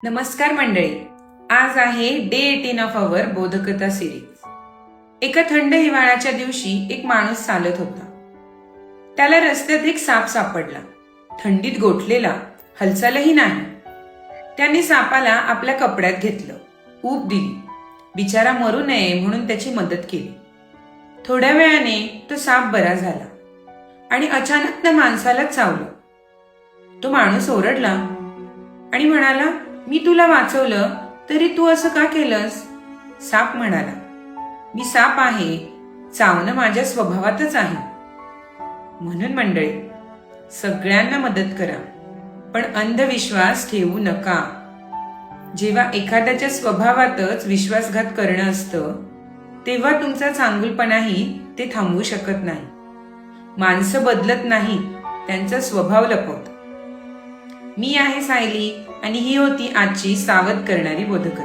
नमस्कार मंडळी, आज आहे डे 18 ऑफ अवर बोधकथा सिरीज। एका थंड हिवाळ्याच्या दिवशी एक माणूस चालत होता। त्याला रस्त्यात एक साप सापडला, थंडीत गोठलेला, हालचालही नाही। त्याने सापाला आपल्या कपड्यात घेतलं, ऊब दिली, बिचारा मरू नये म्हणून त्याची मदत केली। थोड्या वेळाने तो साप बरा झाला आणि अचानक त्या माणसाला चावलं। तो माणूस ओरडला आणि म्हणाला, मी तुला वाचवलं तरी तू असं का केलंस? साप म्हणाला, मी साप आहे, चावणं माझ्या स्वभावातच आहे। म्हणून मंडळी, सगळ्यांना मदत करा, पण अंधविश्वास ठेवू नका। जेव्हा एखाद्याच्या स्वभावातच विश्वासघात करणं असतं, तेव्हा तुमचा चांगुलपणाही ते थांबवू शकत नाही। माणसं बदलत नाही, त्यांचा स्वभाव लपवतात। मी आहे सायली आणि ही होती आजची सावध करणारी बोधकथा।